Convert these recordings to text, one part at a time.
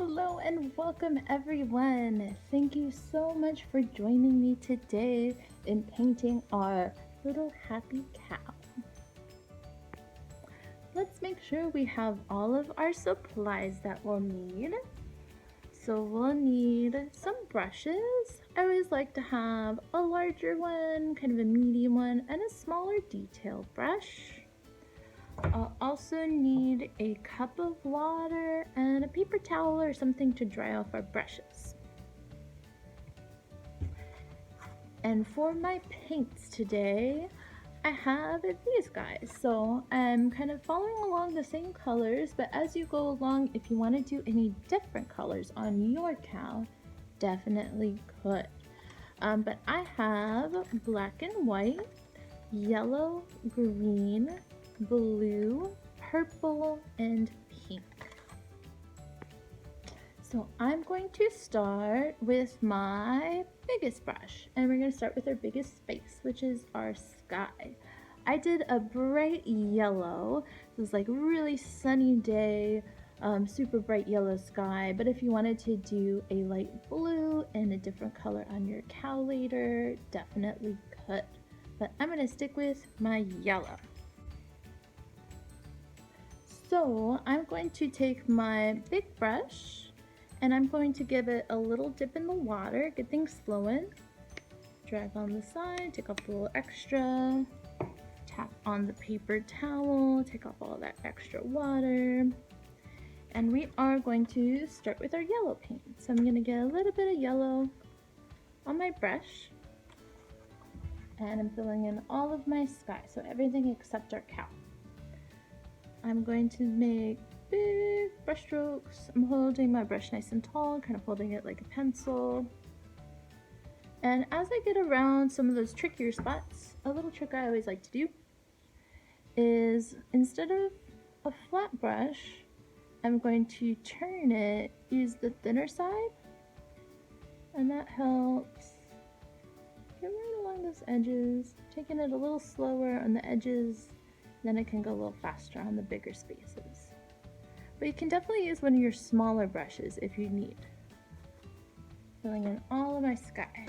Hello and welcome everyone. Thank you so much for joining me today in painting our little happy cow. Let's make sure we have all of our supplies that we'll need. So we'll need some brushes. I always like to have a larger one, kind of a medium one, and a smaller detail brush. I'll also need a cup of water and a paper towel or something to dry off our brushes. And for my paints today, I have these guys. So I'm kind of following along the same colors, but as you go along, if you want to do any different colors on your cow, definitely could. But I have black and white, yellow, green, blue, purple, and pink. So I'm going to start with my biggest brush, and we're going to start with our biggest space, which is our sky. I did a bright yellow. It was like really sunny day, super bright yellow sky, but if you wanted to do a light blue and a different color on your cow later, definitely could. But I'm going to stick with my yellow. So I'm going to take my big brush and I'm going to give it a little dip in the water, get things flowing. Drag on the side, take off a little extra, tap on the paper towel, take off all that extra water. And we are going to start with our yellow paint. So I'm gonna get a little bit of yellow on my brush and I'm filling in all of my sky, so everything except our cow. I'm going to make big brush strokes. I'm holding my brush nice and tall, kind of holding it like a pencil. And as I get around some of those trickier spots, a little trick I always like to do is instead of a flat brush, I'm going to turn it, use the thinner side, and that helps get right along those edges, taking it a little slower on the edges. Then it can go a little faster on the bigger spaces. But you can definitely use one of your smaller brushes if you need. Filling in all of my sky.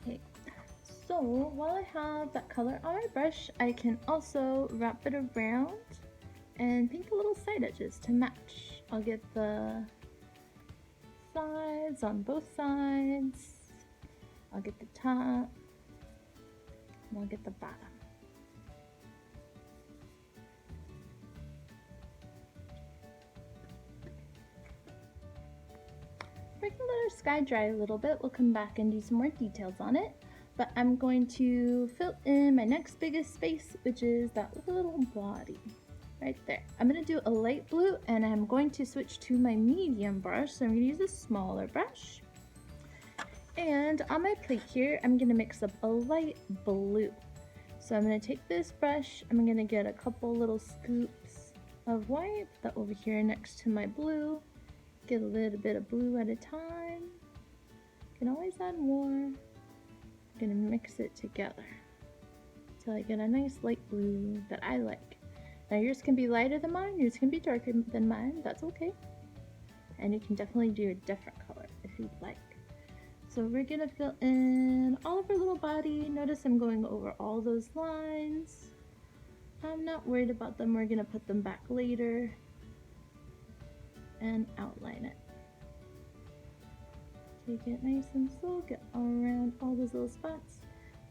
Okay, so while I have that color on my brush, I can also wrap it around and paint the little side edges to match. I'll get the sides on both sides, I'll get the top, and I'll get the bottom. We're gonna let our sky dry a little bit. We'll come back and do some more details on it. But I'm going to fill in my next biggest space, which is that little body right there. I'm gonna do a light blue and I'm going to switch to my medium brush. So I'm gonna use a smaller brush. And on my plate here, I'm gonna mix up a light blue. So I'm gonna take this brush, I'm gonna get a couple little scoops of white, put that over here next to my blue. Get a little bit of blue at a time. You can always add more. I'm gonna mix it together until I get a nice light blue that I like. Now yours can be lighter than mine, yours can be darker than mine, that's okay. And you can definitely do a different color if you'd like. So we're gonna fill in all of our little body. Notice I'm going over all those lines. I'm not worried about them, we're gonna put them back later and outline it. Take it nice and slow, get around all those little spots.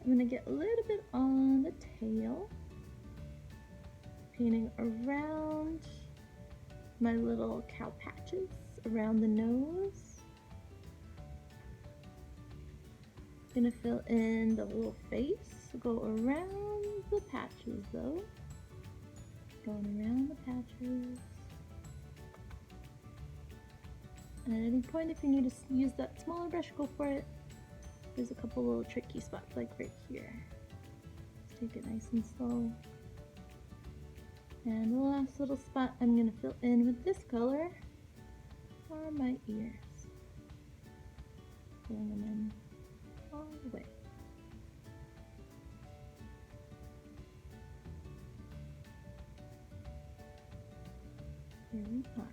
I'm gonna get a little bit on the tail, painting around my little cow patches, around the nose. Gonna fill in the little face, go around the patches though. Going around the patches. And at any point, if you need to use that smaller brush, go for it. There's a couple little tricky spots like right here. Just take it nice and slow. And the last little spot I'm going to fill in with this color are my ears. Filling them in all the way. Here we are.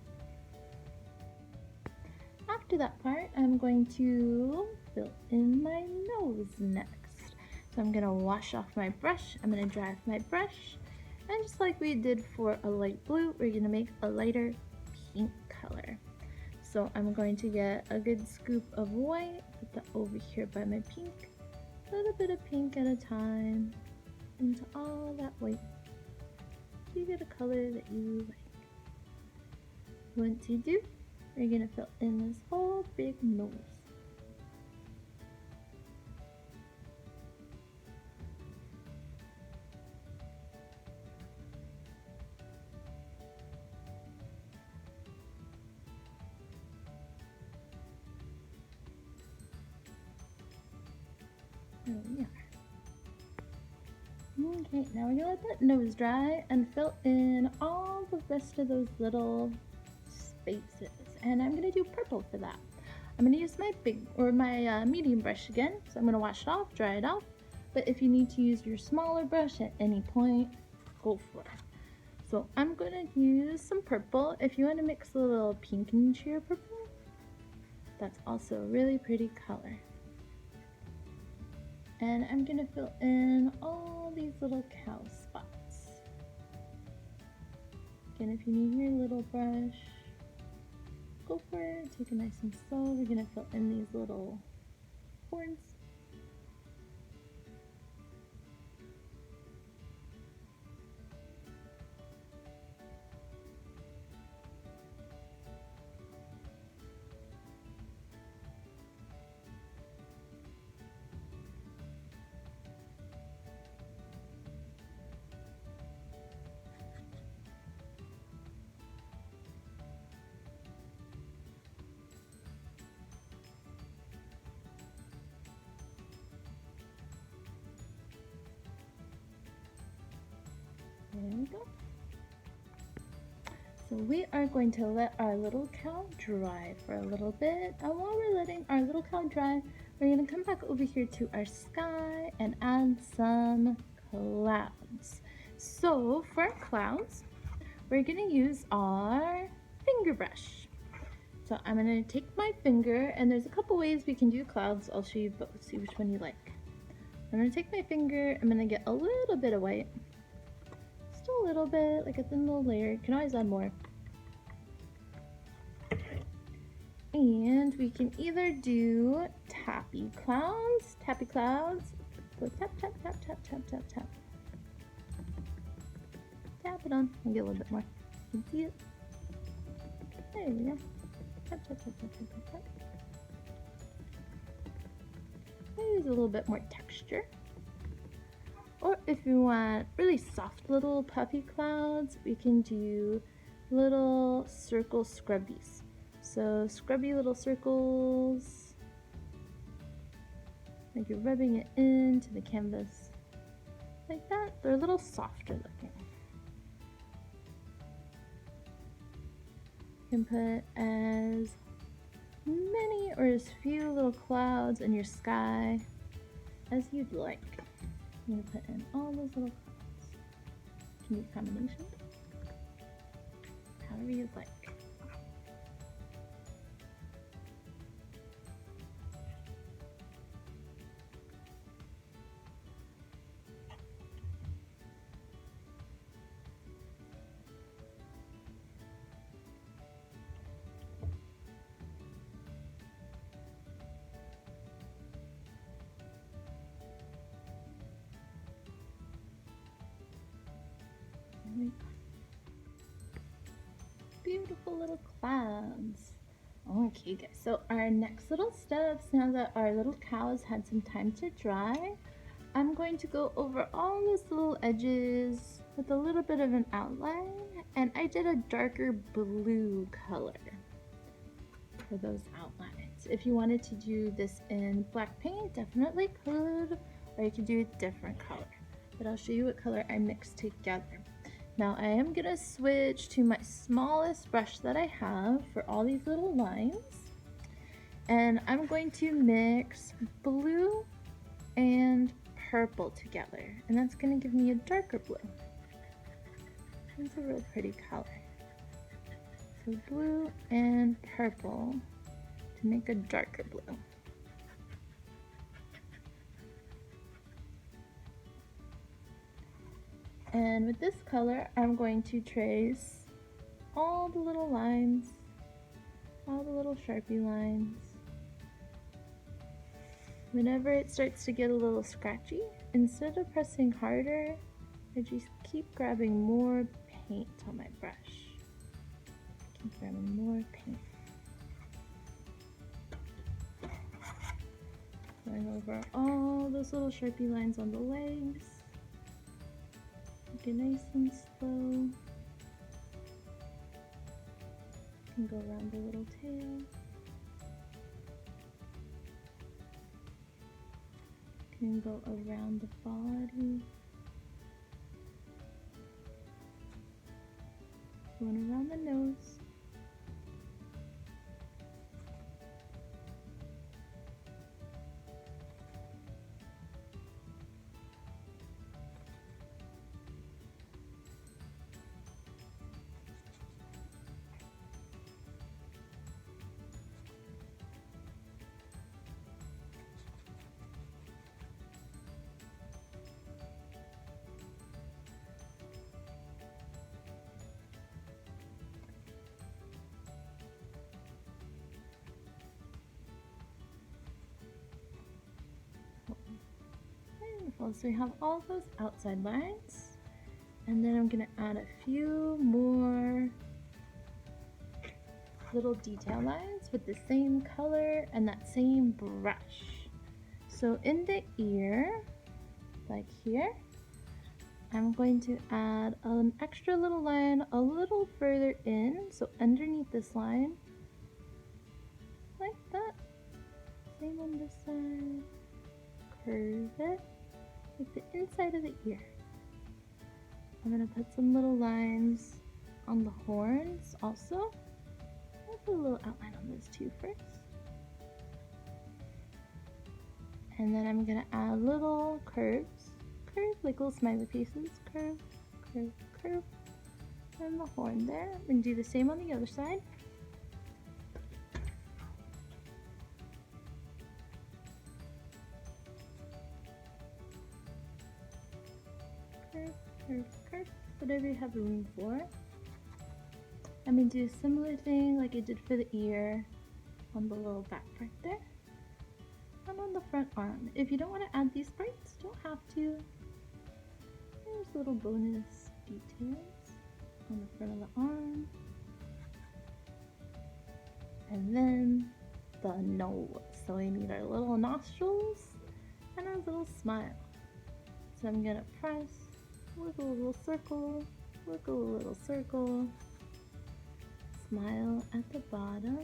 After that part, I'm going to fill in my nose next. So I'm going to wash off my brush. I'm going to dry off my brush. And just like we did for a light blue, we're going to make a lighter pink color. So I'm going to get a good scoop of white, put that over here by my pink. A little bit of pink at a time into all that white. So you get a color that you like. Once you do, we're going to fill in this whole big nose. There we are. Okay, now we're going to let that nose dry and fill in all the rest of those little spaces. And I'm going to do purple for that. I'm going to use my medium brush again. So I'm going to wash it off, dry it off. But if you need to use your smaller brush at any point, go for it. So I'm going to use some purple. If you want to mix a little pink into your purple, that's also a really pretty color. And I'm going to fill in all these little cow spots. Again, if you need your little brush, go for it. Take it nice and slow. We're going to fill in these little horns. There we go. So we are going to let our little cow dry for a little bit. And while we're letting our little cow dry, we're going to come back over here to our sky and add some clouds. So for our clouds, we're going to use our finger brush. So I'm going to take my finger, and there's a couple ways we can do clouds. I'll show you both, see which one you like. I'm going to take my finger, I'm going to get a little bit of white. Just a little bit, like a thin little layer. You can always add more. And we can either do tappy clouds. Go tap, tap, tap, tap, tap, tap, tap. Tap it on. I'll get a little bit more. You can see it. There we go. Tap, tap, tap, tap, tap, tap, tap. Use a little bit more texture. Or if you want really soft little puffy clouds, we can do little circle scrubbies. So scrubby little circles, like you're rubbing it into the canvas like that. They're a little softer looking. You can put as many or as few little clouds in your sky as you'd like. I'm going to put in all those little clouds. You can use combinations, however you'd like. beautiful little clouds. Okay guys, so our next little steps, now that our little cows had some time to dry, I'm going to go over all those little edges with a little bit of an outline, and I did a darker blue color for those outlines. If you wanted to do this in black paint, definitely could, or you could do a different color, but I'll show you what color I mixed together. Now I am gonna switch to my smallest brush that I have for all these little lines, and I'm going to mix blue and purple together, and that's gonna give me a darker blue. It's a real pretty color. So blue and purple to make a darker blue. And with this color, I'm going to trace all the little lines, all the little Sharpie lines. Whenever it starts to get a little scratchy, instead of pressing harder, I just keep grabbing more paint on my brush. Keep grabbing more paint. Going over all those little Sharpie lines on the legs. Make it nice and slow. And go around the little tail. Can go around the body. Going around the nose. Wonderful. So we have all those outside lines, and then I'm going to add a few more little detail lines with the same color and that same brush. So in the ear, like here, I'm going to add an extra little line a little further in, so underneath this line, like that. Same on this side. Curve it like the inside of the ear. I'm gonna put some little lines on the horns also. I'll put a little outline on those two first. And then I'm gonna add little curves. Curve, like little smiley faces. Curve, curve, curve. And the horn there. I'm gonna do the same on the other side. Curve, curve, curve. Whatever you have room for. I'm gonna do a similar thing like I did for the ear on the little back part there. And on the front arm. If you don't want to add these parts, don't have to. There's little bonus details on the front of the arm. And then the nose. So we need our little nostrils and our little smile. So I'm gonna press, wiggle a little circle, wiggle a little circle, smile at the bottom,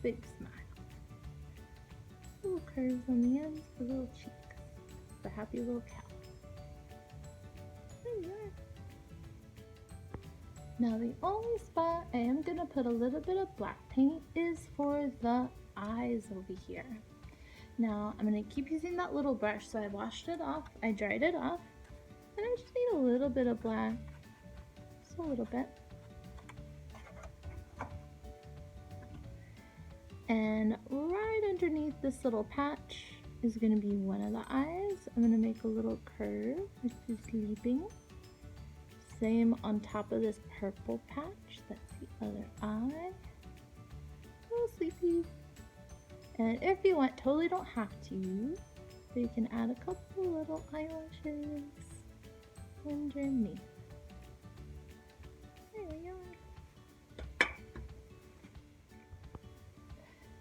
big smile. Little curves on the ends for little cheeks. The happy little cow. There you are. Now the only spot I am going to put a little bit of black paint is for the eyes over here. Now I'm going to keep using that little brush, so I washed it off, I dried it off, and I just need a little bit of black, just a little bit. And right underneath this little patch is going to be one of the eyes. I'm going to make a little curve, which is sleeping. Same on top of this purple patch, that's the other eye. A little sleepy. And if you want, totally don't have to, but you can add a couple little eyelashes underneath. There we are.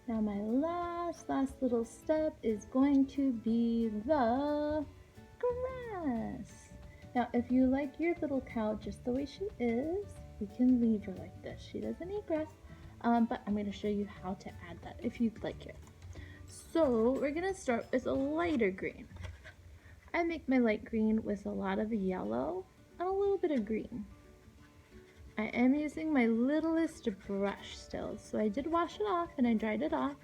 Now my last little step is going to be the grass. Now if you like your little cow just the way she is, you can leave her like this. She doesn't eat grass, but I'm going to show you how to add that if you'd like it. So we're going to start with a lighter green. I make my light green with a lot of yellow and a little bit of green. I am using my littlest brush still, so I did wash it off and I dried it off.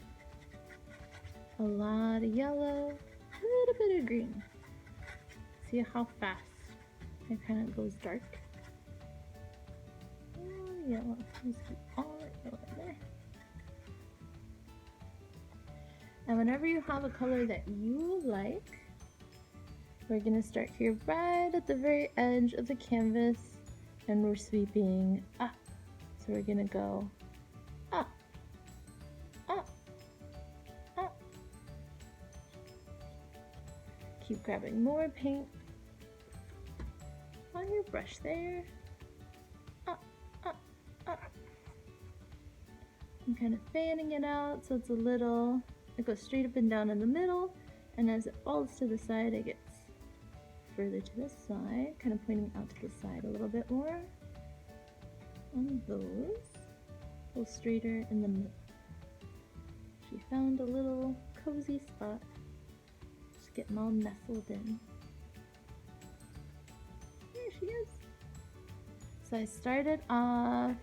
A lot of yellow, a little bit of green. See how fast it kind of goes dark? Oh, yellow. Just keep all the yellow there. And whenever you have a color that you like, we're going to start here right at the very edge of the canvas and we're sweeping up. So we're going to go up, up, up. Keep grabbing more paint on your brush there. Up, up, up. I'm kind of fanning it out so it's a little, it goes straight up and down in the middle, and as it falls to the side, it gets further to the side, kind of pointing out to the side a little bit more on those. A little straighter in the middle. She found a little cozy spot. Just getting all nestled in. There she is. So I started off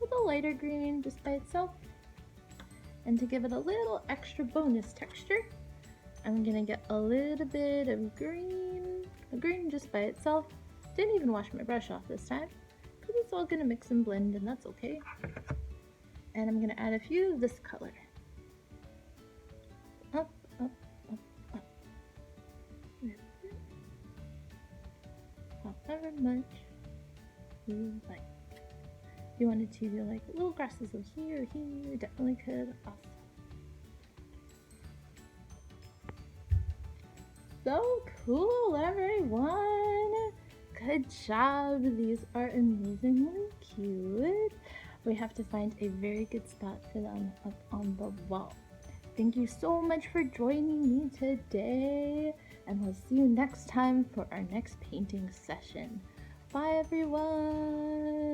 with a lighter green just by itself. And to give it a little extra bonus texture, I'm gonna get a little bit of green just by itself. Didn't even wash my brush off this time because it's all gonna mix and blend, and that's okay. And I'm gonna add a few of this color. Up, up, up, up. However much you like. If you wanted to do like little grasses of here, you definitely could also. So cool, everyone! Good job! These are amazingly cute. We have to find a very good spot for them up on the wall. Thank you so much for joining me today, and we'll see you next time for our next painting session. Bye, everyone!